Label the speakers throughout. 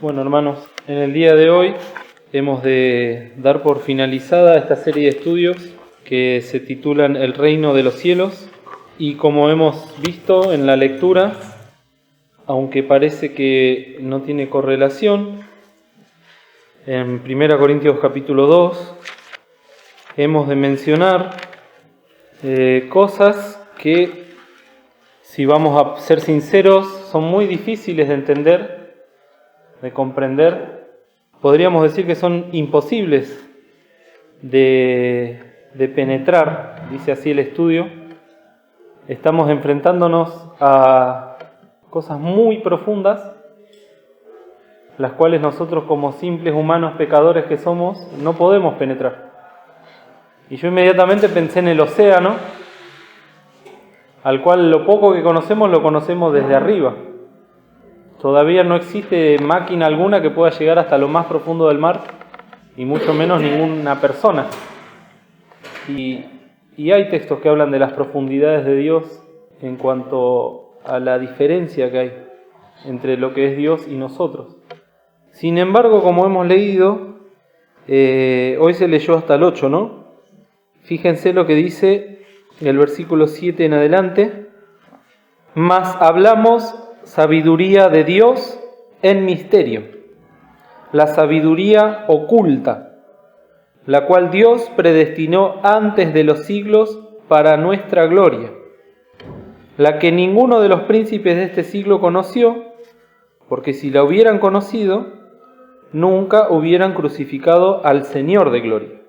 Speaker 1: Bueno, hermanos, en el día de hoy hemos de dar por finalizada esta serie de estudios que se titulan El Reino de los Cielos, y como hemos visto en la lectura, aunque parece que no tiene correlación, en 1 Corintios capítulo 2 hemos de mencionar cosas que, si vamos a ser sinceros, son muy difíciles de entender, de comprender. Podríamos decir que son imposibles de penetrar, dice así el estudio. Estamos enfrentándonos a cosas muy profundas, las cuales nosotros, como simples humanos pecadores que somos, no podemos penetrar. Y yo inmediatamente pensé en el océano, al cual lo poco que conocemos lo conocemos desde arriba. Todavía no existe máquina alguna que pueda llegar hasta lo más profundo del mar, y mucho menos ninguna persona. Y hay textos que hablan de las profundidades de Dios en cuanto a la diferencia que hay entre lo que es Dios y nosotros. Sin embargo, como hemos leído, hoy se leyó hasta el 8, ¿no? Fíjense lo que dice el versículo 7 en adelante. Mas hablamos sabiduría de Dios en misterio, la sabiduría oculta, la cual Dios predestinó antes de los siglos para nuestra gloria, la que ninguno de los príncipes de este siglo conoció, porque si la hubieran conocido, nunca hubieran crucificado al Señor de gloria.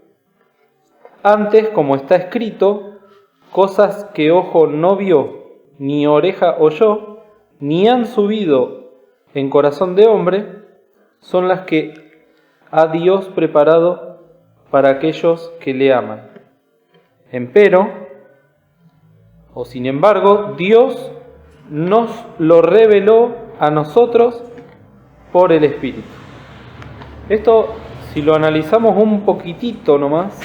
Speaker 1: Antes, como está escrito, cosas que ojo no vio, ni oreja oyó, ni han subido en corazón de hombre, son las que ha Dios preparado para aquellos que le aman. Empero, o sin embargo, Dios nos lo reveló a nosotros por el Espíritu. Esto, si lo analizamos un poquitito nomás,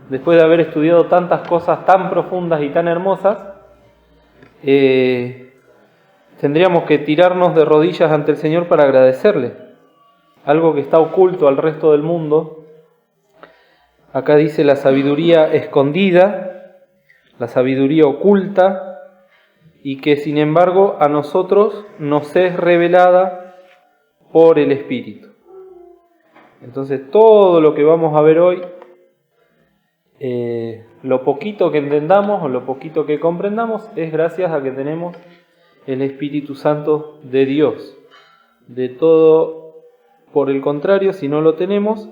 Speaker 1: después de haber estudiado tantas cosas tan profundas y tan hermosas, tendríamos que tirarnos de rodillas ante el Señor para agradecerle. Algo que está oculto al resto del mundo. Acá dice la sabiduría escondida, la sabiduría oculta, y que sin embargo a nosotros nos es revelada por el Espíritu. Entonces todo lo que vamos a ver hoy, lo poquito que entendamos o lo poquito que comprendamos, es gracias a que tenemos el Espíritu Santo de Dios. De todo, por el contrario, si no lo tenemos,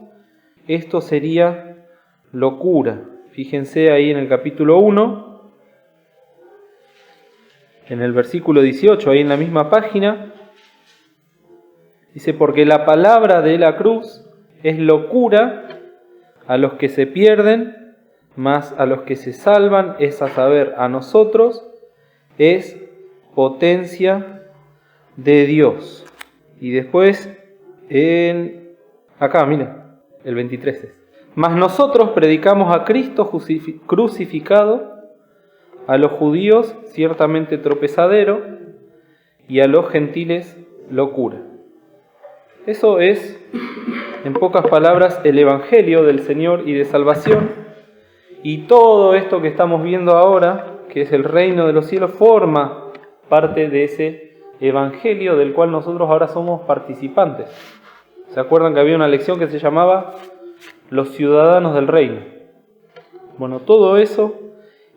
Speaker 1: esto sería locura. Fíjense ahí en el capítulo 1, en el versículo 18, ahí en la misma página, dice: porque la palabra de la cruz es locura a los que se pierden, mas a los que se salvan, es a saber, a nosotros, es potencia de Dios. Y después, acá, mira, el 23 es: mas nosotros predicamos a Cristo crucificado, a los judíos ciertamente tropezadero, y a los gentiles locura. Eso es, en pocas palabras, el Evangelio del Señor y de salvación. Y todo esto que estamos viendo ahora, que es el reino de los cielos, forma parte de ese Evangelio del cual nosotros ahora somos participantes. ¿Se acuerdan que había una lección que se llamaba Los ciudadanos del reino? Bueno, todo eso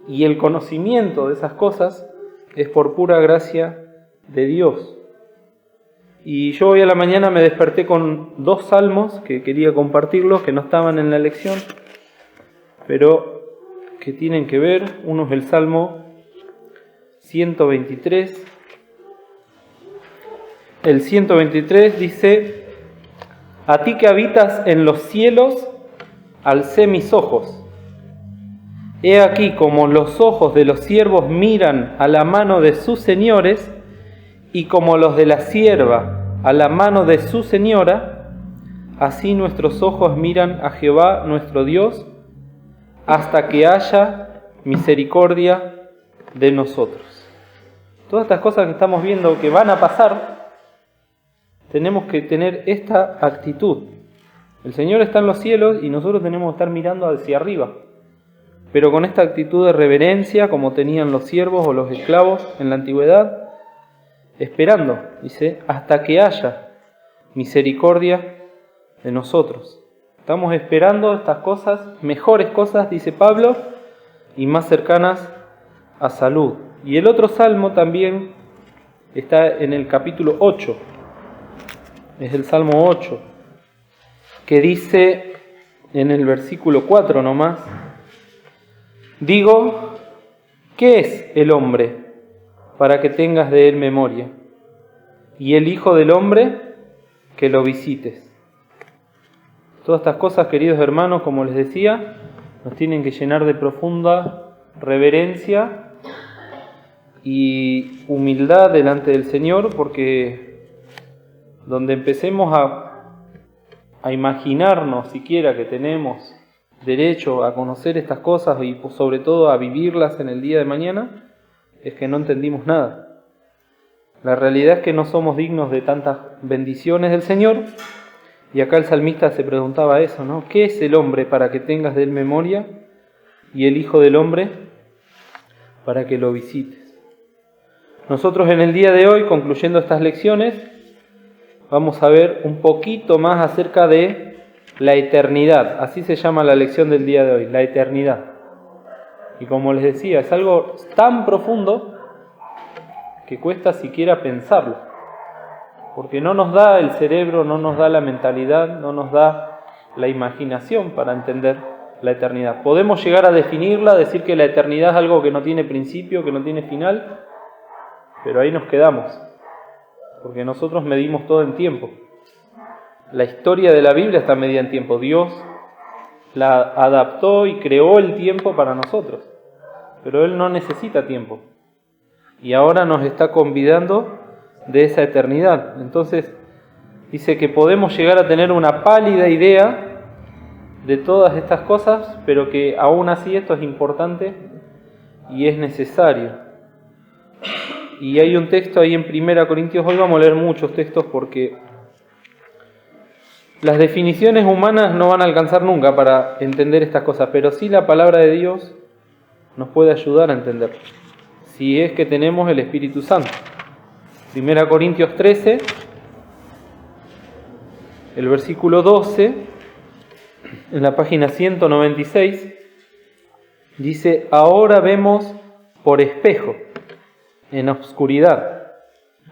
Speaker 1: y el conocimiento de esas cosas es por pura gracia de Dios. Y yo hoy a la mañana me desperté con 2 salmos que quería compartirlos, que no estaban en la lección, pero que tienen que ver. Uno es el Salmo 123. El 123 dice: a ti que habitas en los cielos, alcé mis ojos. He aquí como los ojos de los siervos miran a la mano de sus señores, y como los de la sierva a la mano de su señora, así nuestros ojos miran a Jehová nuestro Dios, hasta que haya misericordia de nosotros. Todas estas cosas que estamos viendo que van a pasar, tenemos que tener esta actitud. El Señor está en los cielos y nosotros tenemos que estar mirando hacia arriba, pero con esta actitud de reverencia, como tenían los siervos o los esclavos en la antigüedad, esperando, dice, hasta que haya misericordia de nosotros. Estamos esperando estas cosas, mejores cosas, dice Pablo, y más cercanas a salud. Y el otro salmo también está en el capítulo 8, es el Salmo 8, que dice en el versículo 4 nomás, digo, ¿qué es el hombre para que tengas de él memoria? Y el Hijo del Hombre que lo visites. Todas estas cosas, queridos hermanos, como les decía, nos tienen que llenar de profunda reverencia y humildad delante del Señor, porque donde empecemos a imaginarnos siquiera que tenemos derecho a conocer estas cosas y sobre todo a vivirlas en el día de mañana, es que no entendimos nada. La realidad es que no somos dignos de tantas bendiciones del Señor, y acá el salmista se preguntaba eso, ¿no? ¿Qué es el hombre para que tengas de él memoria? Y el Hijo del Hombre para que lo visites. Nosotros en el día de hoy, concluyendo estas lecciones, vamos a ver un poquito más acerca de la eternidad. Así se llama la lección del día de hoy, la eternidad. Y como les decía, es algo tan profundo que cuesta siquiera pensarlo. Porque no nos da el cerebro, no nos da la mentalidad, no nos da la imaginación para entender la eternidad. Podemos llegar a definirla, decir que la eternidad es algo que no tiene principio, que no tiene final, pero ahí nos quedamos, porque nosotros medimos todo en tiempo. La historia de la Biblia está medida en tiempo. Dios la adaptó y creó el tiempo para nosotros, pero Él no necesita tiempo. Y ahora nos está convidando de esa eternidad. Entonces dice que podemos llegar a tener una pálida idea de todas estas cosas, pero que aún así esto es importante y es necesario. Y hay un texto ahí en 1 Corintios, hoy vamos a leer muchos textos porque las definiciones humanas no van a alcanzar nunca para entender estas cosas, pero sí la palabra de Dios nos puede ayudar a entenderlo, si es que tenemos el Espíritu Santo. 1 Corintios 13, el versículo 12, en la página 196, dice, ahora vemos por espejo, en obscuridad,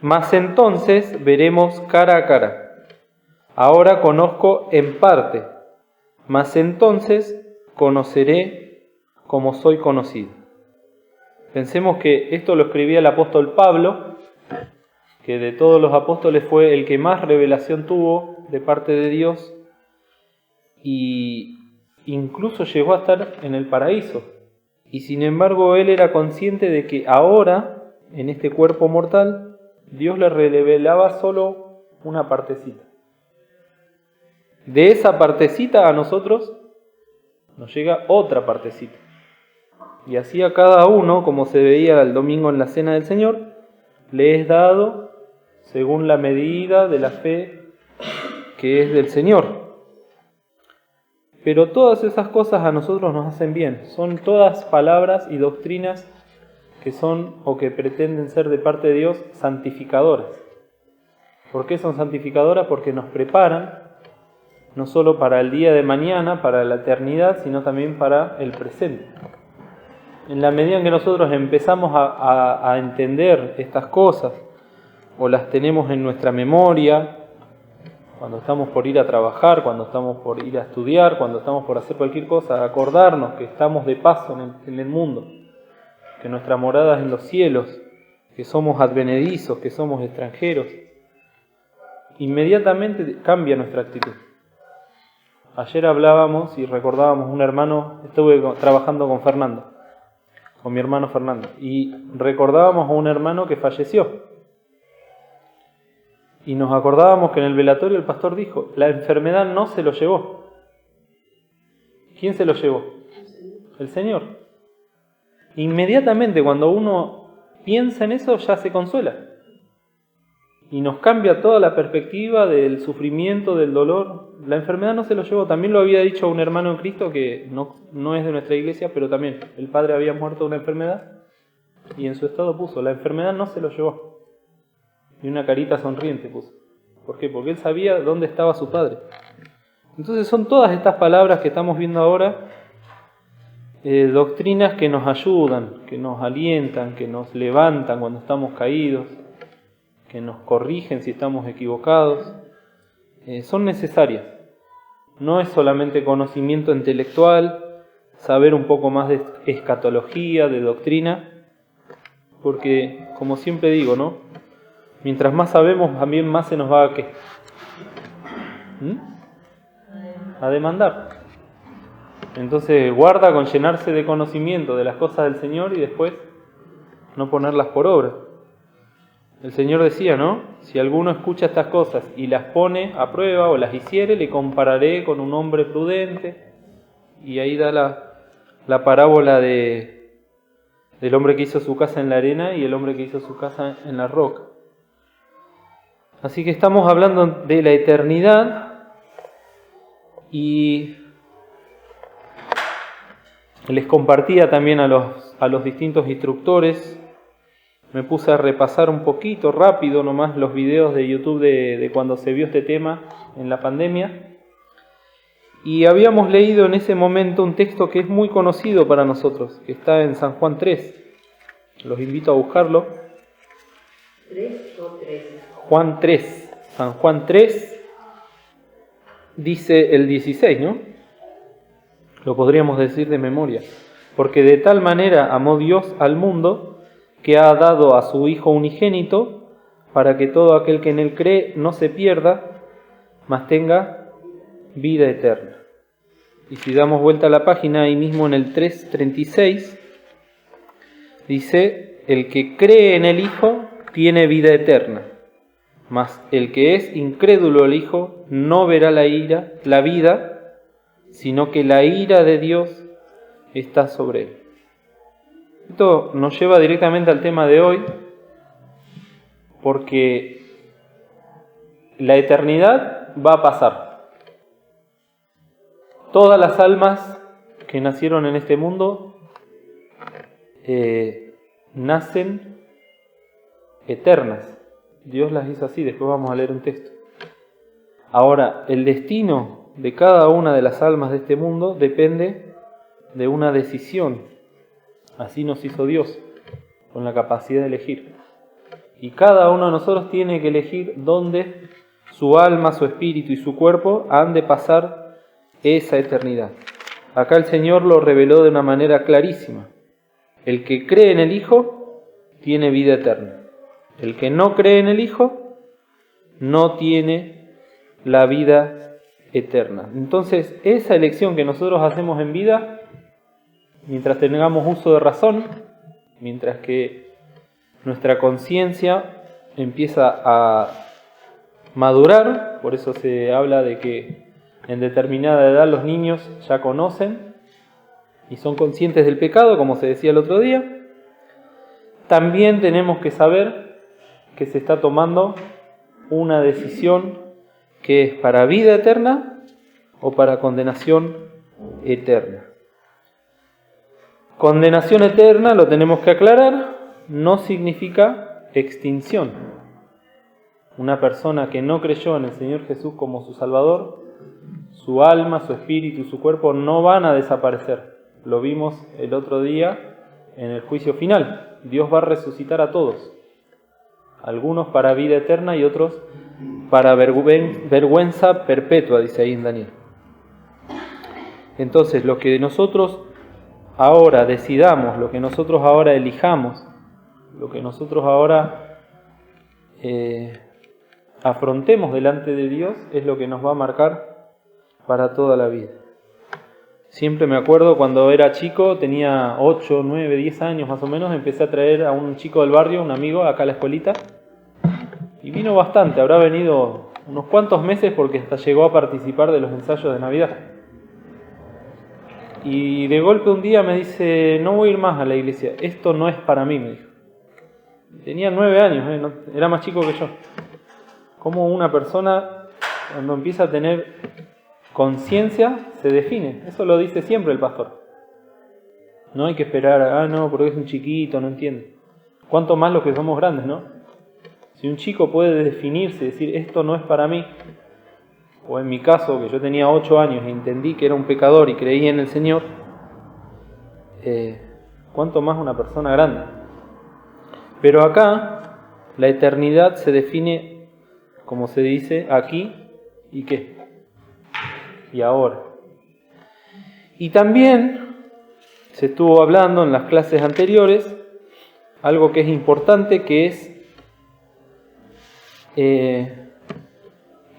Speaker 1: mas entonces veremos cara a cara. Ahora conozco en parte, mas entonces conoceré como soy conocido. Pensemos que esto lo escribía el apóstol Pablo, que de todos los apóstoles fue el que más revelación tuvo de parte de Dios, y incluso llegó a estar en el paraíso. Y sin embargo él era consciente de que ahora, en este cuerpo mortal, Dios le revelaba solo una partecita. De esa partecita a nosotros nos llega otra partecita. Y así a cada uno, como se veía el domingo en la Cena del Señor, le es dado según la medida de la fe que es del Señor. Pero todas esas cosas a nosotros nos hacen bien. Son todas palabras y doctrinas que son o que pretenden ser de parte de Dios santificadoras. ¿Por qué son santificadoras? Porque nos preparan no solo para el día de mañana, para la eternidad, sino también para el presente. En la medida en que nosotros empezamos a entender estas cosas, o las tenemos en nuestra memoria, cuando estamos por ir a trabajar, cuando estamos por ir a estudiar, cuando estamos por hacer cualquier cosa, acordarnos que estamos de paso en el mundo, que nuestra morada es en los cielos, que somos advenedizos, que somos extranjeros, inmediatamente cambia nuestra actitud. Ayer hablábamos y recordábamos un hermano, estuve trabajando con mi hermano Fernando, y recordábamos a un hermano que falleció. Y nos acordábamos que en el velatorio el pastor dijo, la enfermedad no se lo llevó. ¿Quién se lo llevó? El Señor. Inmediatamente cuando uno piensa en eso ya se consuela. y nos cambia toda la perspectiva del sufrimiento, del dolor. La enfermedad no se lo llevó. También lo había dicho un hermano en Cristo que no es de nuestra iglesia, pero también el padre había muerto de una enfermedad y en su estado puso, la enfermedad no se lo llevó. Y una carita sonriente puso. ¿Por qué? Porque él sabía dónde estaba su padre. Entonces son todas estas palabras que estamos viendo ahora, doctrinas que nos ayudan, que nos alientan, que nos levantan cuando estamos caídos, que nos corrigen si estamos equivocados, son necesarias. No es solamente conocimiento intelectual, saber un poco más de escatología, de doctrina, porque, como siempre digo, ¿no? Mientras más sabemos, también más se nos va a ¿qué? A demandar. Entonces, guarda con llenarse de conocimiento de las cosas del Señor y después no ponerlas por obra. El Señor decía, ¿no? Si alguno escucha estas cosas y las pone a prueba o las hiciere, le compararé con un hombre prudente. Y ahí da la parábola del hombre que hizo su casa en la arena y el hombre que hizo su casa en la roca. Así que estamos hablando de la eternidad y les compartía también a los distintos instructores. Me puse a repasar un poquito rápido nomás los videos de YouTube de cuando se vio este tema en la pandemia. Y habíamos leído en ese momento un texto que es muy conocido para nosotros, que está en San Juan 3. Los invito a buscarlo.
Speaker 2: ¿3 o 3?
Speaker 1: Juan 3. San Juan 3 dice el 16, ¿no? Lo podríamos decir de memoria. Porque de tal manera amó Dios al mundo que ha dado a su Hijo unigénito, para que todo aquel que en Él cree no se pierda, mas tenga vida eterna. Y si damos vuelta a la página, ahí mismo en el 3:36, dice, el que cree en el Hijo tiene vida eterna, mas el que es incrédulo al Hijo no verá la vida, sino que la ira de Dios está sobre él. Esto nos lleva directamente al tema de hoy, porque la eternidad va a pasar. Todas las almas que nacieron en este mundo nacen eternas. Dios las hizo así, después vamos a leer un texto. Ahora, el destino de cada una de las almas de este mundo depende de una decisión. Así nos hizo Dios, con la capacidad de elegir. Y cada uno de nosotros tiene que elegir dónde su alma, su espíritu y su cuerpo han de pasar esa eternidad. Acá el Señor lo reveló de una manera clarísima. El que cree en el Hijo tiene vida eterna. El que no cree en el Hijo no tiene la vida eterna. Entonces, esa elección que nosotros hacemos en vida, mientras tengamos uso de razón, mientras que nuestra conciencia empieza a madurar, por eso se habla de que en determinada edad los niños ya conocen y son conscientes del pecado, como se decía el otro día, también tenemos que saber que se está tomando una decisión que es para vida eterna o para condenación eterna. Condenación eterna, lo tenemos que aclarar, no significa extinción. Una persona que no creyó en el Señor Jesús como su Salvador, su alma, su espíritu y su cuerpo no van a desaparecer. Lo vimos el otro día en el juicio final. Dios va a resucitar a todos. Algunos para vida eterna y otros para vergüenza perpetua, dice ahí en Daniel. Entonces, lo que nosotros ahora decidamos, lo que nosotros ahora elijamos, lo que nosotros ahora afrontemos delante de Dios es lo que nos va a marcar para toda la vida. Siempre me acuerdo cuando era chico, tenía 8, 9, 10 años más o menos, empecé a traer a un chico del barrio, un amigo, acá a la escuelita, y vino bastante, habrá venido unos cuantos meses porque hasta llegó a participar de los ensayos de Navidad. Y de golpe un día me dice, no voy a ir más a la iglesia, esto no es para mí, me dijo. Tenía 9 años, era más chico que yo. Cómo una persona, cuando empieza a tener conciencia, se define. Eso lo dice siempre el pastor. No hay que esperar, no, porque es un chiquito, no entiende. Cuánto más los que somos grandes, ¿no? Si un chico puede definirse, decir, esto no es para mí, o en mi caso, que yo tenía 8 años y entendí que era un pecador y creí en el Señor, cuánto más una persona grande. Pero acá, la eternidad se define, como se dice, aquí y qué, y ahora. Y también se estuvo hablando en las clases anteriores, algo que es importante, que es que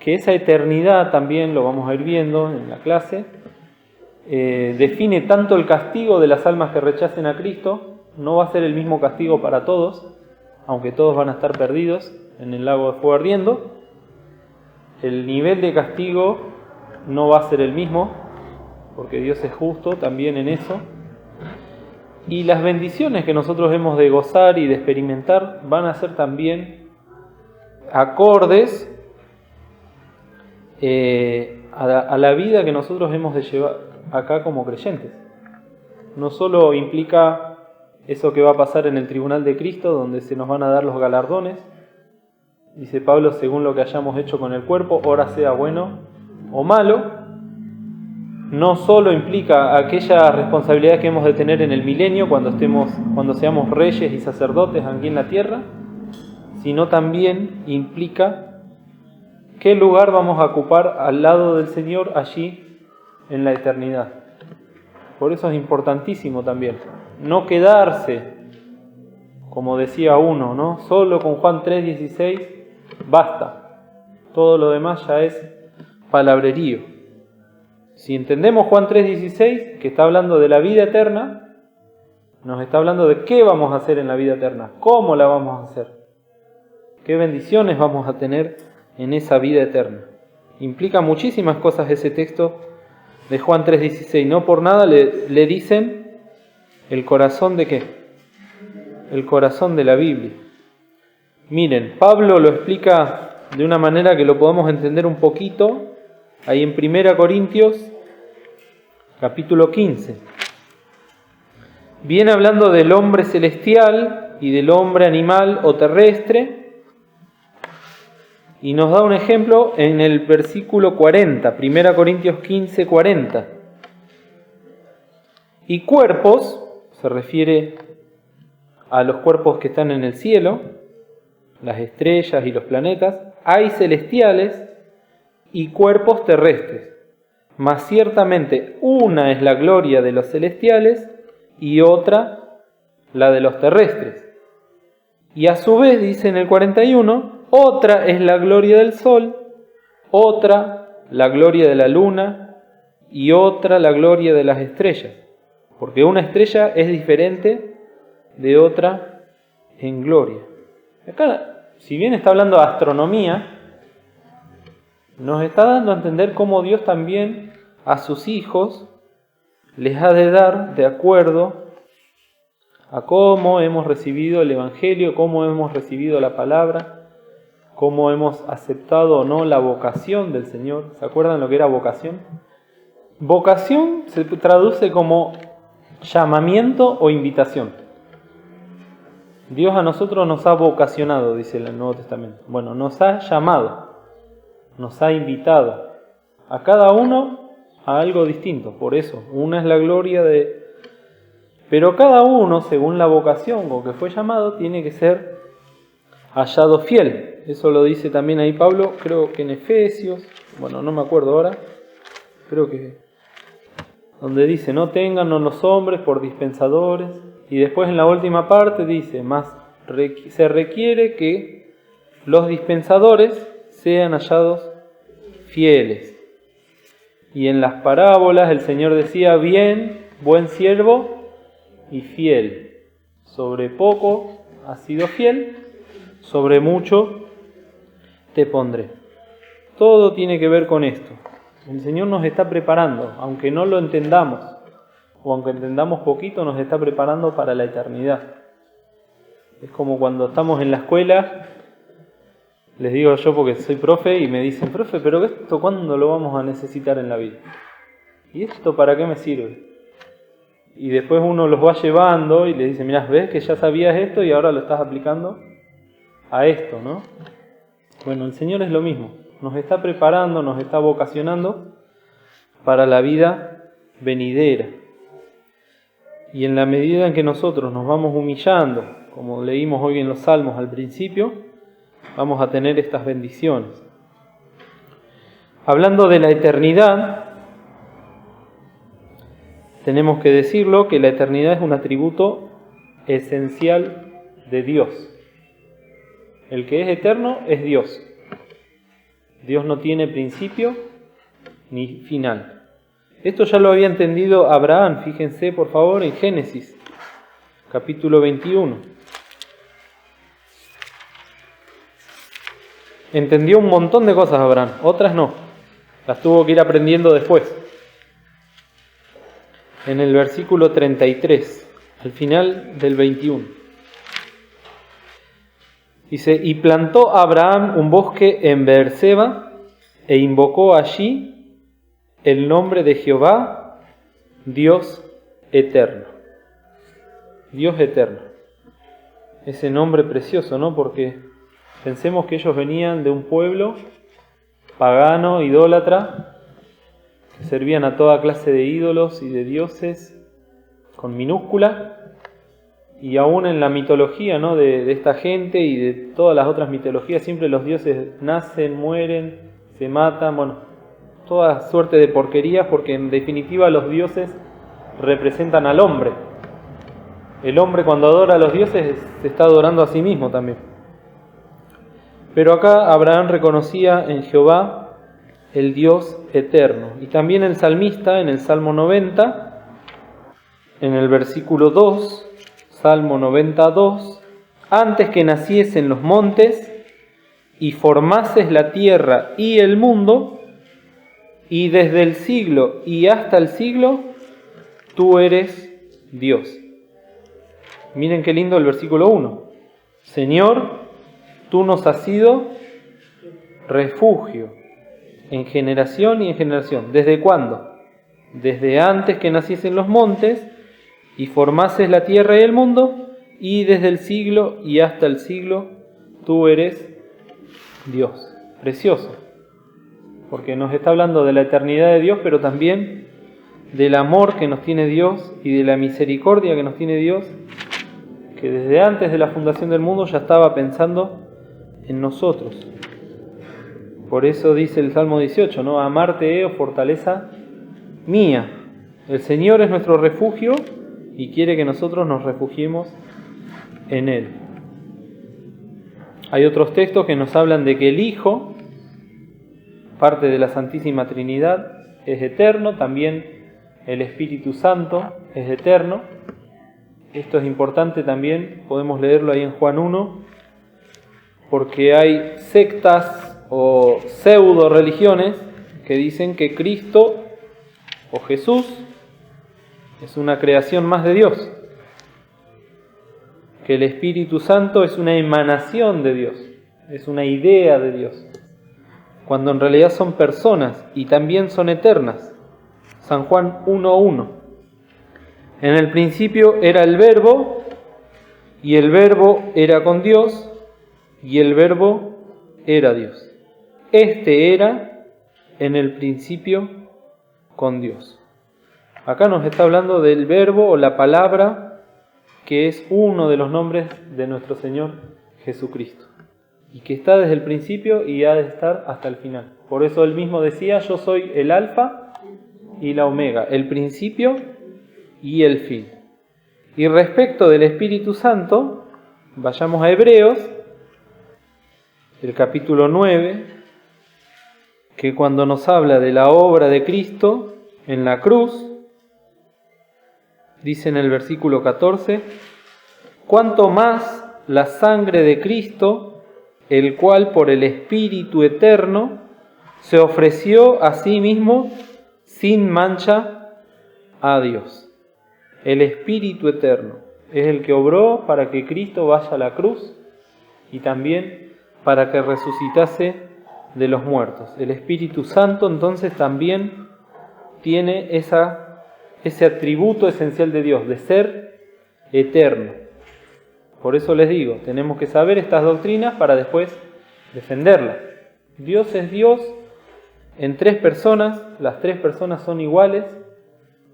Speaker 1: esa eternidad, también lo vamos a ir viendo en la clase, define tanto el castigo de las almas que rechacen a Cristo. No va a ser el mismo castigo para todos, aunque todos van a estar perdidos en el lago de fuego ardiendo. El nivel de castigo no va a ser el mismo, porque Dios es justo también en eso. Y las bendiciones que nosotros hemos de gozar y de experimentar van a ser también acordes a la vida que nosotros hemos de llevar acá como creyentes. No solo implica eso que va a pasar en el tribunal de Cristo, donde se nos van a dar los galardones, dice Pablo, según lo que hayamos hecho con el cuerpo, ora sea bueno o malo. No solo implica aquella responsabilidad que hemos de tener en el milenio cuando seamos reyes y sacerdotes aquí en la tierra, sino también implica qué lugar vamos a ocupar al lado del Señor allí en la eternidad. Por eso es importantísimo también no quedarse, como decía uno, ¿no? Solo con Juan 3:16 basta. Todo lo demás ya es palabrerío. Si entendemos Juan 3:16, que está hablando de la vida eterna, nos está hablando de qué vamos a hacer en la vida eterna, cómo la vamos a hacer, qué bendiciones vamos a tener en esa vida eterna. Implica muchísimas cosas ese texto de Juan 3:16. No por nada le dicen el corazón de ¿qué? El corazón de la Biblia. Miren, Pablo lo explica de una manera que lo podemos entender un poquito ahí en 1 Corintios capítulo 15. Viene hablando del hombre celestial y del hombre animal o terrestre, y nos da un ejemplo en el versículo 40, 1 Corintios 15, 40. Y cuerpos, se refiere a los cuerpos que están en el cielo, las estrellas y los planetas, hay celestiales y cuerpos terrestres, mas ciertamente una es la gloria de los celestiales y otra la de los terrestres. Y a su vez, dice en el 41, otra es la gloria del sol, otra la gloria de la luna y otra la gloria de las estrellas. Porque una estrella es diferente de otra en gloria. Acá, si bien está hablando de astronomía, nos está dando a entender cómo Dios también a sus hijos les ha de dar de acuerdo a cómo hemos recibido el Evangelio, cómo hemos recibido la palabra, cómo hemos aceptado o no la vocación del Señor. ¿Se acuerdan lo que era vocación? Vocación se traduce como llamamiento o invitación. Dios a nosotros nos ha vocacionado, dice el Nuevo Testamento. Bueno, nos ha llamado, nos ha invitado a cada uno a algo distinto. Por eso, una es la gloria de... Pero cada uno, según la vocación con que fue llamado, tiene que ser hallado fiel. Eso lo dice también ahí Pablo, creo que en Efesios, bueno, no me acuerdo ahora, creo que donde dice, no téngannos los hombres por dispensadores, y después en la última parte dice, más se requiere que los dispensadores sean hallados fieles. Y en las parábolas el Señor decía, bien, buen siervo y fiel. Sobre poco has sido fiel, sobre mucho te pondré. Todo tiene que ver con esto. El Señor nos está preparando, aunque no lo entendamos, o aunque entendamos poquito, nos está preparando para la eternidad. Es como cuando estamos en la escuela Les digo yo porque soy profe y me dicen, profe, pero ¿esto cuándo lo vamos a necesitar en la vida? ¿Y esto para qué me sirve? Y después uno los va llevando y le dice, mirá, ves que ya sabías esto y ahora lo estás aplicando a esto, ¿no? Bueno, el Señor es lo mismo, nos está preparando, nos está vocacionando para la vida venidera. Y en la medida en que nosotros nos vamos humillando, como leímos hoy en los Salmos al principio, vamos a tener estas bendiciones. Hablando de la eternidad, tenemos que decirlo que la eternidad es un atributo esencial de Dios. El que es eterno es Dios. Dios no tiene principio ni final. Esto ya lo había entendido Abraham, fíjense por favor en Génesis, capítulo 21. Entendió un montón de cosas Abraham, otras no, las tuvo que ir aprendiendo después. En el versículo 33, al final del 21. Dice, y plantó Abraham un bosque en Beerseba e invocó allí el nombre de Jehová, Dios eterno. Dios eterno. Ese nombre precioso, ¿no? Porque pensemos que ellos venían de un pueblo pagano, idólatra, que servían a toda clase de ídolos y de dioses con minúscula, y aún en la mitología, ¿no? de esta gente y de todas las otras mitologías, siempre los dioses nacen, mueren, se matan, bueno, toda suerte de porquerías, porque en definitiva los dioses representan al hombre. El hombre cuando adora a los dioses se está adorando a sí mismo también. Pero acá Abraham reconocía en Jehová el Dios eterno. Y también el salmista, en el Salmo 90, en el versículo 2, Salmo 92, antes que naciesen los montes y formases la tierra y el mundo, y desde el siglo y hasta el siglo, tú eres Dios. Miren qué lindo el versículo 1. Señor, tú nos has sido refugio en generación y en generación. ¿Desde cuándo? Desde antes que naciesen los montes y formases la tierra y el mundo, y desde el siglo y hasta el siglo, tú eres Dios. Precioso, porque nos está hablando de la eternidad de Dios, pero también del amor que nos tiene Dios y de la misericordia que nos tiene Dios, que desde antes de la fundación del mundo ya estaba pensando en nosotros. Por eso dice el Salmo 18, ¿no? Amarte, oh fortaleza mía. El Señor es nuestro refugio y quiere que nosotros nos refugiemos en Él. Hay otros textos que nos hablan de que el Hijo, parte de la Santísima Trinidad, es eterno, también el Espíritu Santo es eterno. Esto es importante también, podemos leerlo ahí en Juan 1, porque hay sectas o pseudo religiones que dicen que Cristo o Jesús es una creación más de Dios, que el Espíritu Santo es una emanación de Dios, es una idea de Dios, cuando en realidad son personas y también son eternas. San Juan 1:1. En el principio era el Verbo, y el Verbo era con Dios, y el Verbo era Dios. Este era en el principio con Dios. Acá nos está hablando del Verbo o la palabra, que es uno de los nombres de nuestro Señor Jesucristo, y que está desde el principio y ha de estar hasta el final. Por eso él mismo decía, yo soy el Alfa y la Omega, el principio y el fin. Y respecto del Espíritu Santo, vayamos a Hebreos, el capítulo 9, que cuando nos habla de la obra de Cristo en la cruz, dice en el versículo 14, cuanto más la sangre de Cristo, el cual por el Espíritu eterno se ofreció a sí mismo sin mancha a Dios. El Espíritu eterno es el que obró para que Cristo vaya a la cruz y también para que resucitase de los muertos. El Espíritu Santo entonces también tiene ese atributo esencial de Dios, de ser eterno. Por eso les digo, tenemos que saber estas doctrinas para después defenderlas. Dios es Dios en 3 personas, las 3 personas son iguales,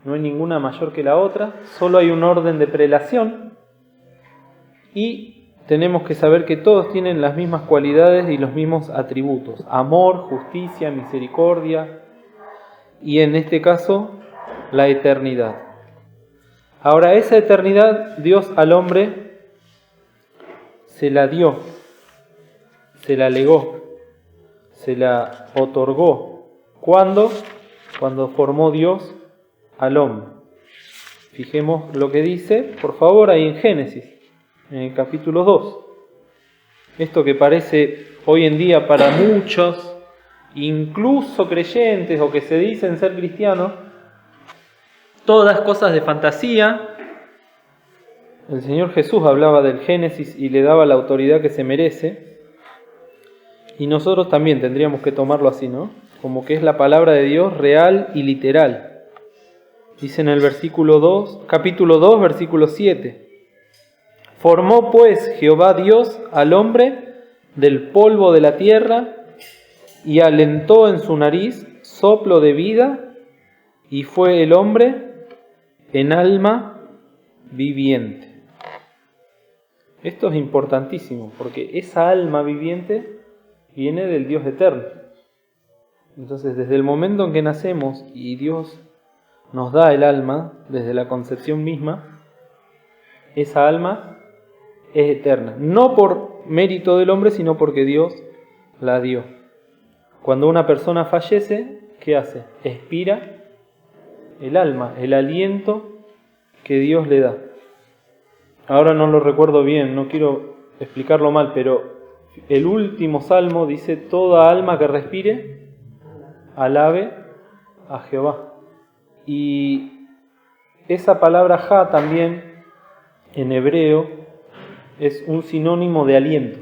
Speaker 1: no hay ninguna mayor que la otra, solo hay un orden de prelación y tenemos que saber que todos tienen las mismas cualidades y los mismos atributos: amor, justicia, misericordia y en este caso la eternidad. Ahora, esa eternidad Dios al hombre se la dio, se la legó, se la otorgó. ¿Cuándo? Cuando formó Dios al hombre. Fijemos lo que dice, por favor, ahí en Génesis, en el capítulo 2. Esto que parece hoy en día para muchos, incluso creyentes o que se dicen ser cristianos, todas cosas de fantasía. El Señor Jesús hablaba del Génesis y le daba la autoridad que se merece. Y nosotros también tendríamos que tomarlo así, ¿no? Como que es la palabra de Dios real y literal. Dice en el capítulo 2, versículo 7. Formó pues Jehová Dios al hombre del polvo de la tierra y alentó en su nariz soplo de vida y fue el hombre en alma viviente. Esto es importantísimo porque esa alma viviente viene del Dios eterno. Entonces, desde el momento en que nacemos y Dios nos da el alma, desde la concepción misma, esa alma es eterna. No por mérito del hombre, sino porque Dios la dio. Cuando una persona fallece, ¿qué hace? Expira el alma, el aliento que Dios le da. Ahora no lo recuerdo bien, no quiero explicarlo mal, pero el último salmo dice: toda alma que respire, alabe a Jehová. Y esa palabra ja también en hebreo es un sinónimo de aliento.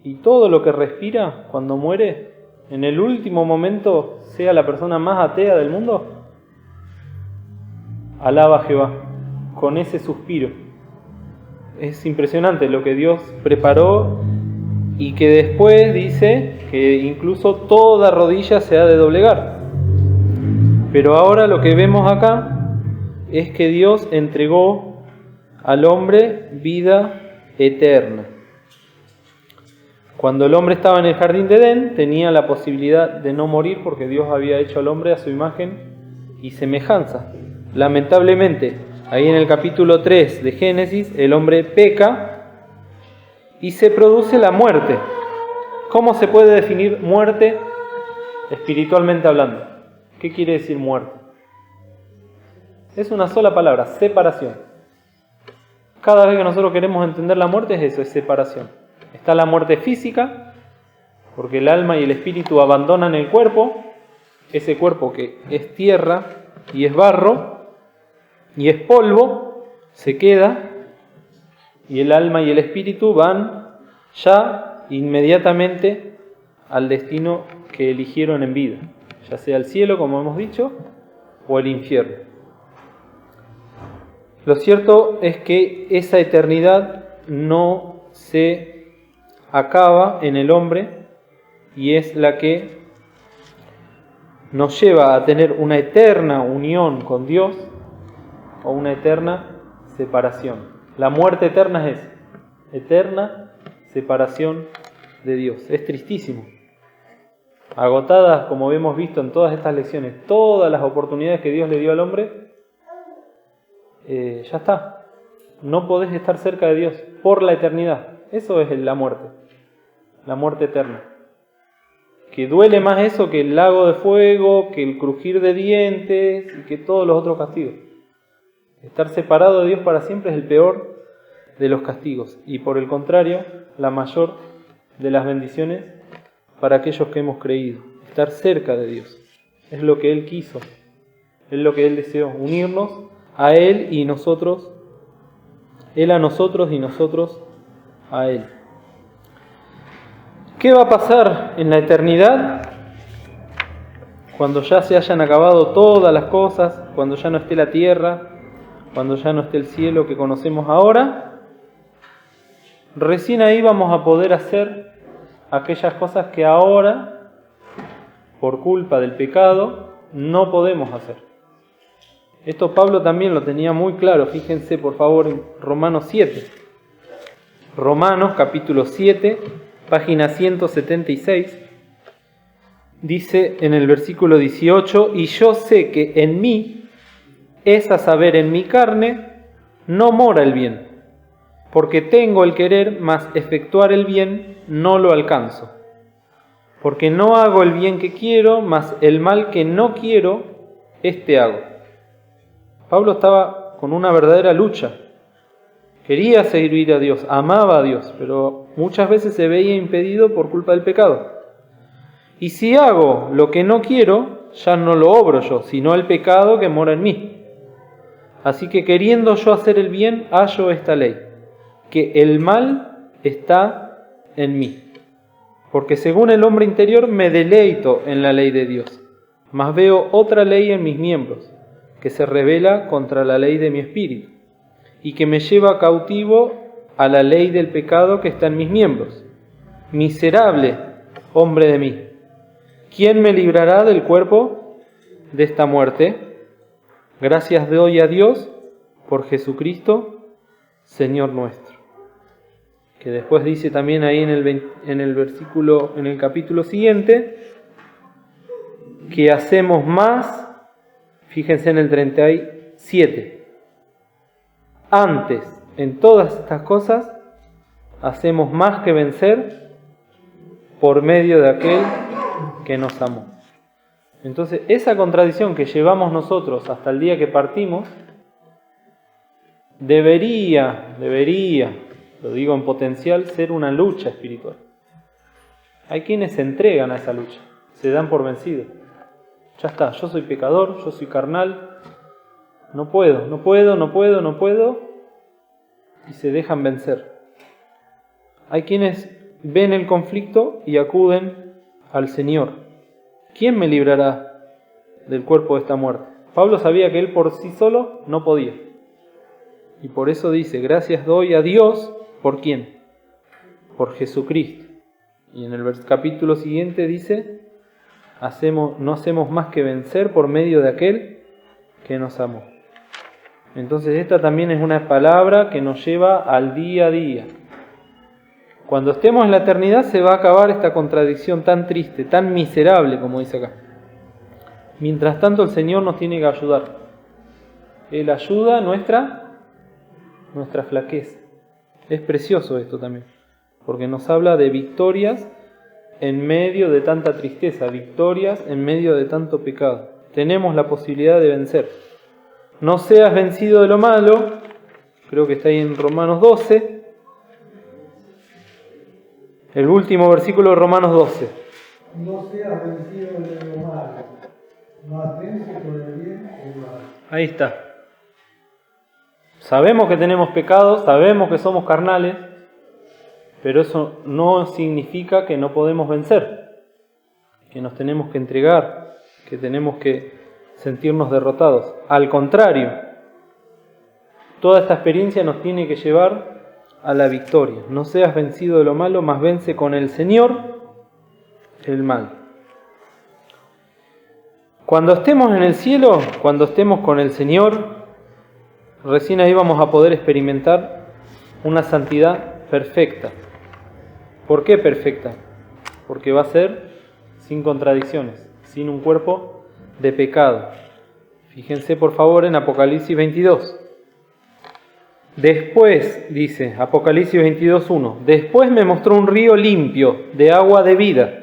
Speaker 1: Y todo lo que respira cuando muere, en el último momento, sea la persona más atea del mundo, alaba a Jehová con ese suspiro. Es impresionante lo que Dios preparó y que después dice que incluso toda rodilla se ha de doblegar. Pero ahora lo que vemos acá es que Dios entregó al hombre vida eterna. Cuando el hombre estaba en el jardín de Edén, tenía la posibilidad de no morir porque Dios había hecho al hombre a su imagen y semejanza. Lamentablemente, ahí en el capítulo 3 de Génesis, el hombre peca y se produce la muerte. ¿Cómo se puede definir muerte espiritualmente hablando? ¿Qué quiere decir muerte? Es una sola palabra: separación. Cada vez que nosotros queremos entender la muerte es eso, es separación. Está la muerte física, porque el alma y el espíritu abandonan el cuerpo, ese cuerpo que es tierra y es barro y es polvo, se queda, y el alma y el espíritu van ya inmediatamente al destino que eligieron en vida, ya sea el cielo, como hemos dicho, o el infierno. Lo cierto es que esa eternidad no se acaba en el hombre y es la que nos lleva a tener una eterna unión con Dios o una eterna separación. La muerte eterna es eterna separación de Dios. Es tristísimo. Agotadas, como hemos visto en todas estas lecciones, todas las oportunidades que Dios le dio al hombre, ya está. No podés estar cerca de Dios por la eternidad. Eso es la muerte eterna. Que duele más eso que el lago de fuego, que el crujir de dientes y que todos los otros castigos. Estar separado de Dios para siempre es el peor de los castigos y por el contrario, la mayor de las bendiciones para aquellos que hemos creído. Estar cerca de Dios. Es lo que Él quiso, es lo que Él deseó, unirnos a Él y nosotros, Él a nosotros y nosotros a Él. ¿Qué va a pasar en la eternidad? Cuando ya se hayan acabado todas las cosas, cuando ya no esté la tierra, cuando ya no esté el cielo que conocemos ahora, recién ahí vamos a poder hacer aquellas cosas que ahora, por culpa del pecado, no podemos hacer. Esto Pablo también lo tenía muy claro. Fíjense por favor en Romanos 7. Romanos capítulo 7, página 176. Dice en el versículo 18: y yo sé que en mí, es a saber, en mi carne, no mora el bien, porque tengo el querer, mas efectuar el bien no lo alcanzo. Porque no hago el bien que quiero, mas el mal que no quiero, este hago. Pablo estaba con una verdadera lucha. Quería servir a Dios, amaba a Dios, pero muchas veces se veía impedido por culpa del pecado. Y si hago lo que no quiero, ya no lo obro yo, sino el pecado que mora en mí. Así que queriendo yo hacer el bien, hallo esta ley, que el mal está en mí. Porque según el hombre interior me deleito en la ley de Dios, mas veo otra ley en mis miembros, que se rebela contra la ley de mi espíritu, y que me lleva cautivo a la ley del pecado que está en mis miembros. Miserable hombre de mí, ¿quién me librará del cuerpo de esta muerte? Gracias doy a Dios por Jesucristo, Señor nuestro. Que después dice también ahí en el capítulo siguiente, que hacemos más. Fíjense en el 37. Antes, en todas estas cosas, hacemos más que vencer por medio de aquel que nos amó. Entonces, esa contradicción que llevamos nosotros hasta el día que partimos, debería, lo digo en potencial, ser una lucha espiritual. Hay quienes se entregan a esa lucha, se dan por vencidos. Ya está, yo soy pecador, yo soy carnal, no puedo, y se dejan vencer. Hay quienes ven el conflicto y acuden al Señor. ¿Quién me librará del cuerpo de esta muerte? Pablo sabía que él por sí solo no podía. Y por eso dice, gracias doy a Dios, ¿por quién? Por Jesucristo. Y en el capítulo siguiente dice, no hacemos más que vencer por medio de aquel que nos amó. Entonces esta también es una palabra que nos lleva al día a día. Cuando estemos en la eternidad se va a acabar esta contradicción tan triste, tan miserable como dice acá. Mientras tanto el Señor nos tiene que ayudar. Él ayuda nuestra flaqueza. Es precioso esto también, porque nos habla de victorias en medio de tanta tristeza, victorias en medio de tanto pecado. Tenemos la posibilidad de vencer. No seas vencido de lo malo, creo que está ahí en Romanos 12, el último versículo de Romanos 12.
Speaker 3: No seas vencido de lo malo, mas vence con el bien el mal.
Speaker 1: Ahí está. Sabemos que tenemos pecados, sabemos que somos carnales, pero eso no significa que no podemos vencer, que nos tenemos que entregar, que tenemos que sentirnos derrotados. Al contrario, toda esta experiencia nos tiene que llevar a la victoria. No seas vencido de lo malo, mas vence con el Señor el mal. Cuando estemos en el cielo, cuando estemos con el Señor, recién ahí vamos a poder experimentar una santidad perfecta. ¿Por qué perfecta? Porque va a ser sin contradicciones, sin un cuerpo de pecado. Fíjense por favor en Apocalipsis 22. Después, dice Apocalipsis 22:1, después me mostró un río limpio de agua de vida,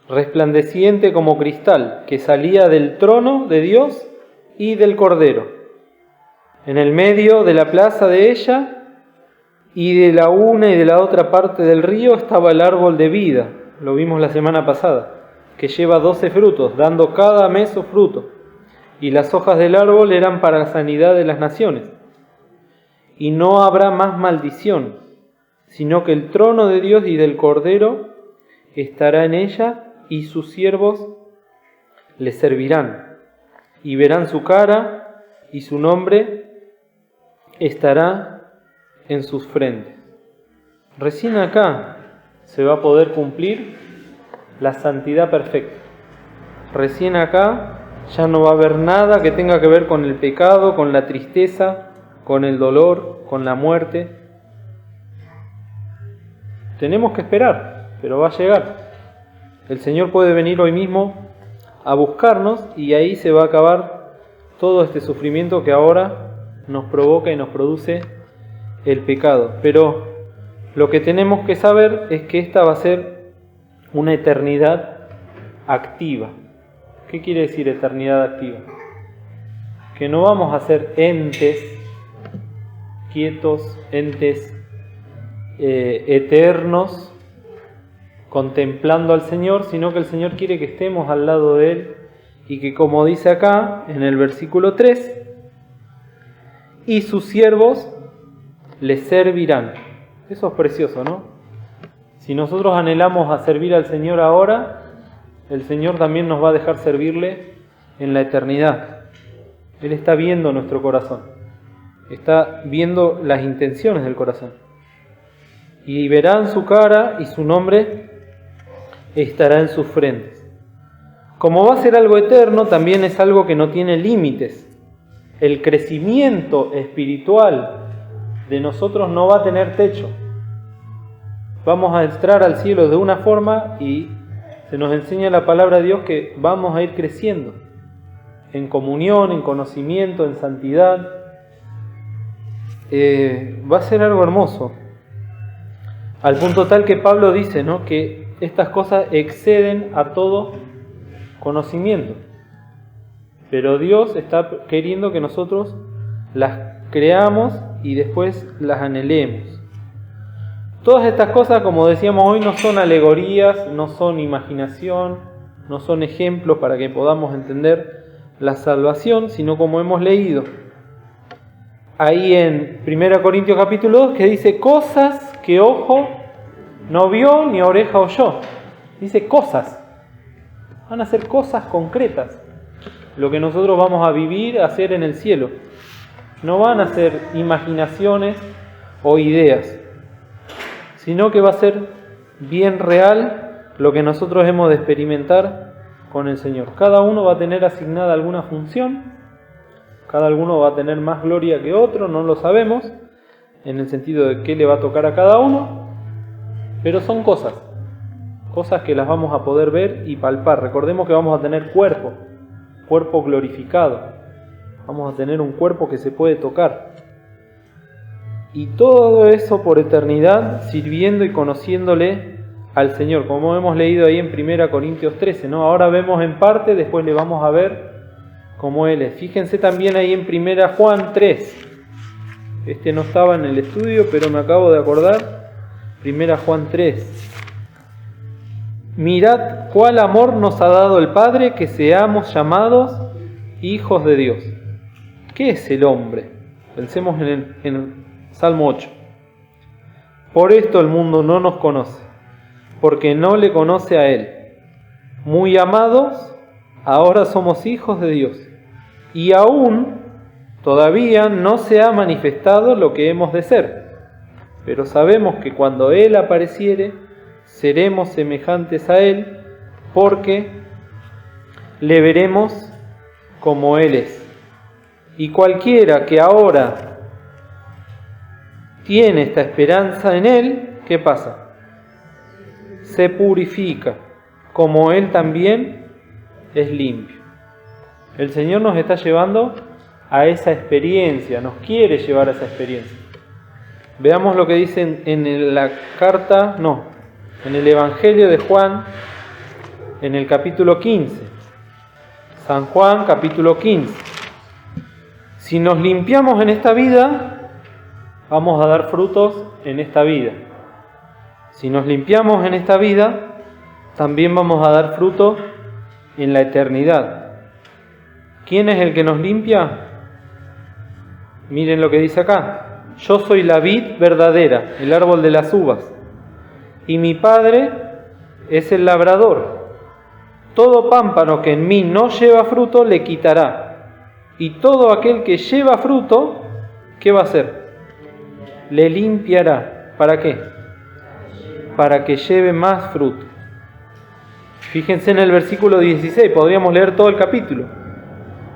Speaker 1: resplandeciente como cristal, que salía del trono de Dios y del Cordero. En el medio de la plaza de ella y de la una y de la otra parte del río estaba el árbol de vida, lo vimos la semana pasada, que lleva 12 frutos, dando cada mes su fruto, y las hojas del árbol eran para la sanidad de las naciones. Y no habrá más maldición, sino que el trono de Dios y del Cordero estará en ella y sus siervos le servirán. Y verán su cara y su nombre estará en sus frentes. Recién acá se va a poder cumplir la santidad perfecta. Recién acá ya no va a haber nada que tenga que ver con el pecado, con la tristeza, con el dolor, con la muerte. Tenemos que esperar, pero va a llegar. El Señor puede venir hoy mismo a buscarnos y ahí se va a acabar todo este sufrimiento que ahora nos provoca y nos produce el pecado. Pero lo que tenemos que saber es que esta va a ser una eternidad activa. ¿Qué quiere decir eternidad activa? Que no vamos a ser entes quietos, entes eternos, contemplando al Señor, sino que el Señor quiere que estemos al lado de Él y que, como dice acá en el versículo 3, y sus siervos le servirán. Eso es precioso, ¿no? Si nosotros anhelamos a servir al Señor ahora, el Señor también nos va a dejar servirle en la eternidad. Él está viendo nuestro corazón, está viendo las intenciones del corazón. Y verán su cara y su nombre estará en sus frentes. Como va a ser algo eterno, también es algo que no tiene límites. El crecimiento espiritual de nosotros no va a tener techo. Vamos a entrar al cielo de una forma y se nos enseña la palabra de Dios que vamos a ir creciendo en comunión, en conocimiento, en santidad. Va a ser algo hermoso. Al punto tal que Pablo dice, ¿no?, que estas cosas exceden a todo conocimiento. Pero Dios está queriendo que nosotros las creamos y después las anhelemos. Todas estas cosas, como decíamos hoy, no son alegorías, no son imaginación, no son ejemplos para que podamos entender la salvación, sino como hemos leído ahí en 1 Corintios capítulo 2, que dice cosas que ojo no vio ni oreja oyó. Dice cosas. Van a ser cosas concretas. Lo que nosotros vamos a vivir, a hacer en el cielo. No van a ser imaginaciones o ideas, sino que va a ser bien real lo que nosotros hemos de experimentar con el Señor. Cada uno va a tener asignada alguna función, cada uno va a tener más gloria que otro, no lo sabemos, en el sentido de qué le va a tocar a cada uno, pero son cosas que las vamos a poder ver y palpar. Recordemos que vamos a tener cuerpo glorificado, vamos a tener un cuerpo que se puede tocar. Y todo eso por eternidad, sirviendo y conociéndole al Señor, como hemos leído ahí en 1 Corintios 13, ¿no? Ahora vemos en parte, después le vamos a ver cómo Él es. Fíjense también ahí en 1 Juan 3. No estaba en el estudio, pero me acabo de acordar. 1 Juan 3. Mirad cuál amor nos ha dado el Padre, que seamos llamados hijos de Dios. ¿Qué es el hombre? Pensemos en el Salmo 8. Por esto el mundo no nos conoce, porque no le conoce a Él. Muy amados, ahora somos hijos de Dios, y aún todavía no se ha manifestado lo que hemos de ser. Pero sabemos que cuando Él apareciere, seremos semejantes a Él, porque le veremos como Él es. Y cualquiera que ahora tiene esta esperanza en Él, ¿qué pasa? Se purifica, como Él también es limpio. El Señor nos está llevando a esa experiencia, nos quiere llevar a esa experiencia. Veamos lo que dice en el Evangelio de Juan, en el capítulo 15. San Juan, capítulo 15. Si nos limpiamos en esta vida, vamos a dar frutos en esta vida. Si nos limpiamos en esta vida, también vamos a dar fruto en la eternidad. ¿Quién es el que nos limpia? Miren lo que dice acá. Yo soy la vid verdadera, el árbol de las uvas, y mi Padre es el labrador. Todo pámpano que en mí no lleva fruto, le quitará. Y todo aquel que lleva fruto, ¿qué va a hacer? Le limpiará. ¿Para qué? Para que lleve más fruto. Fíjense en el versículo 16, podríamos leer todo el capítulo.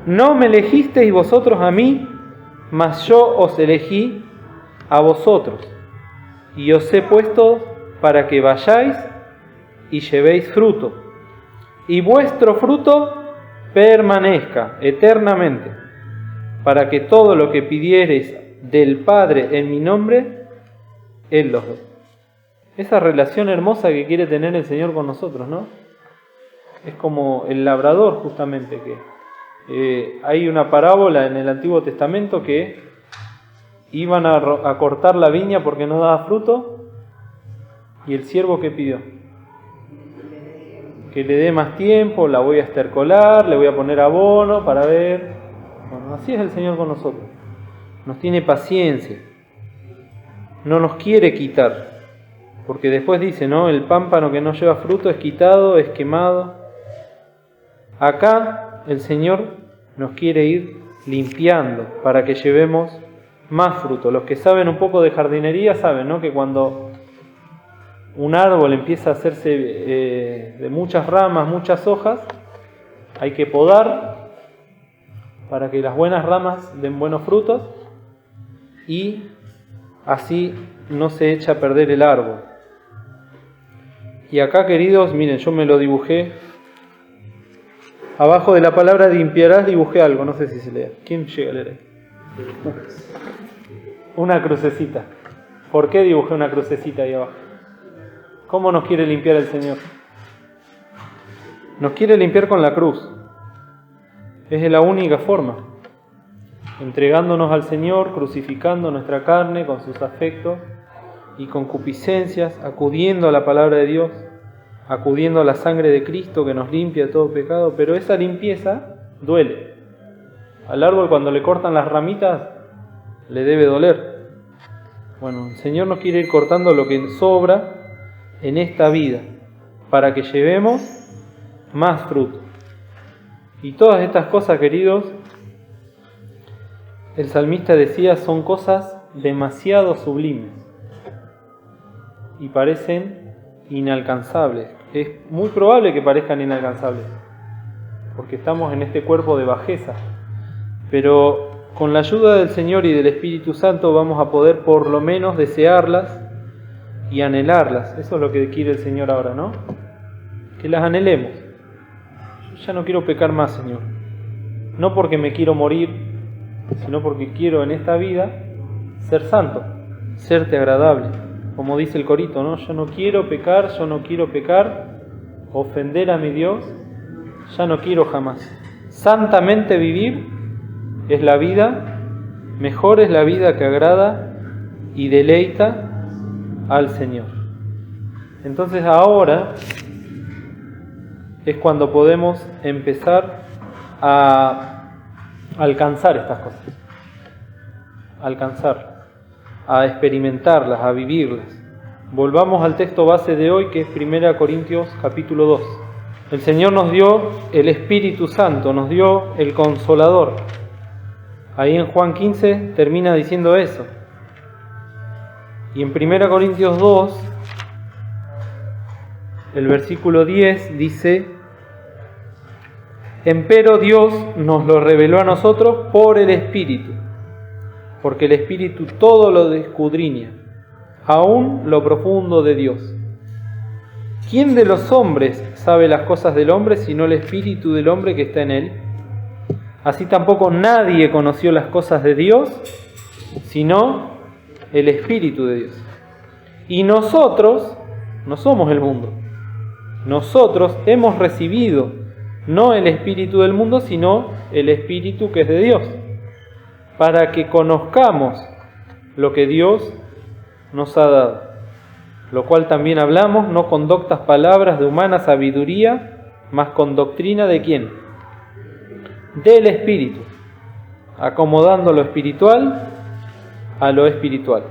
Speaker 1: No me elegisteis vosotros a mí, mas yo os elegí a vosotros, y os he puesto para que vayáis y llevéis fruto, y vuestro fruto permanezca eternamente, para que todo lo que pidiereis del Padre en mi nombre, Él los dé. Esa relación hermosa que quiere tener el Señor con nosotros, ¿no? Es como el labrador, justamente, que hay una parábola en el Antiguo Testamento que iban a cortar la viña porque no daba fruto, y el siervo que pidió que le dé más tiempo, la voy a estercolar, le voy a poner abono para ver. Bueno, así es el Señor con nosotros, nos tiene paciencia, no nos quiere quitar, porque después dice, ¿no? El pámpano que no lleva fruto es quitado, es quemado. Acá el Señor nos quiere ir limpiando para que llevemos más fruto. Los que saben un poco de jardinería saben, ¿no? Que cuando un árbol empieza a hacerse de muchas ramas, muchas hojas, hay que podar para que las buenas ramas den buenos frutos y así no se echa a perder el árbol. Y acá, queridos, miren, yo me lo dibujé. Abajo de la palabra limpiarás dibujé algo, no sé si se lee. ¿Quién llega a leer ahí? Una crucecita. ¿Por qué dibujé una crucecita ahí abajo? ¿Cómo nos quiere limpiar el Señor? Nos quiere limpiar con la cruz. Es la única forma. Entregándonos al Señor, crucificando nuestra carne con sus afectos y concupiscencias, acudiendo a la palabra de Dios, acudiendo a la sangre de Cristo que nos limpia de todo pecado, pero esa limpieza duele. Al árbol cuando le cortan las ramitas le debe doler. Bueno, el Señor nos quiere ir cortando lo que sobra en esta vida para que llevemos más fruto. Y todas estas cosas, queridos, el salmista decía, son cosas demasiado sublimes y parecen inalcanzables. Es muy probable que parezcan inalcanzables, porque estamos en este cuerpo de bajeza, pero con la ayuda del Señor y del Espíritu Santo vamos a poder por lo menos desearlas y anhelarlas. Eso es lo que quiere el Señor ahora, ¿no? Que las anhelemos. Yo ya no quiero pecar más, Señor, no porque me quiero morir, sino porque quiero en esta vida ser santo, serte agradable. Como dice el corito, ¿no? Yo no quiero pecar, ofender a mi Dios, ya no quiero jamás. Santamente vivir es la vida, mejor es la vida que agrada y deleita al Señor. Entonces ahora es cuando podemos empezar a alcanzar estas cosas, a experimentarlas, a vivirlas. Volvamos al texto base de hoy, que es 1 Corintios capítulo 2. El Señor nos dio el Espíritu Santo, nos dio el Consolador. Ahí en Juan 15 termina diciendo eso. Y en 1 Corintios 2, el versículo 10 dice, empero Dios nos lo reveló a nosotros por el Espíritu, porque el Espíritu todo lo escudriña, aún lo profundo de Dios. ¿Quién de los hombres sabe las cosas del hombre sino el Espíritu del hombre que está en él? Así tampoco nadie conoció las cosas de Dios sino el Espíritu de Dios. Y nosotros no somos el mundo. Nosotros hemos recibido no el espíritu del mundo, sino el Espíritu que es de Dios, para que conozcamos lo que Dios nos ha dado, lo cual también hablamos, no con doctas palabras de humana sabiduría, mas con doctrina de ¿quién? Del Espíritu, acomodando lo espiritual a lo espiritual.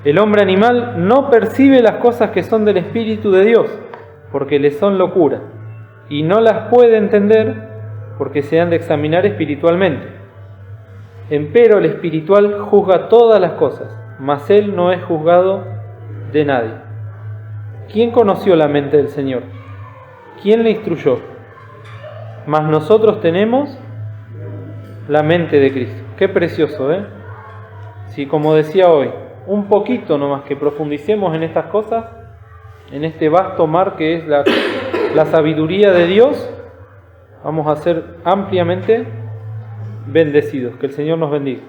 Speaker 1: El hombre animal no percibe las cosas que son del Espíritu de Dios, porque les son locura, y no las puede entender, porque se han de examinar espiritualmente. Empero el espiritual juzga todas las cosas, mas él no es juzgado de nadie. ¿Quién conoció la mente del Señor? ¿Quién le instruyó? Mas nosotros tenemos la mente de Cristo. Qué precioso, ¿eh? Si, como decía hoy, un poquito nomás que profundicemos en estas cosas, en este vasto mar que es la sabiduría de Dios, vamos a ser ampliamente bendecidos. Que el Señor nos bendiga.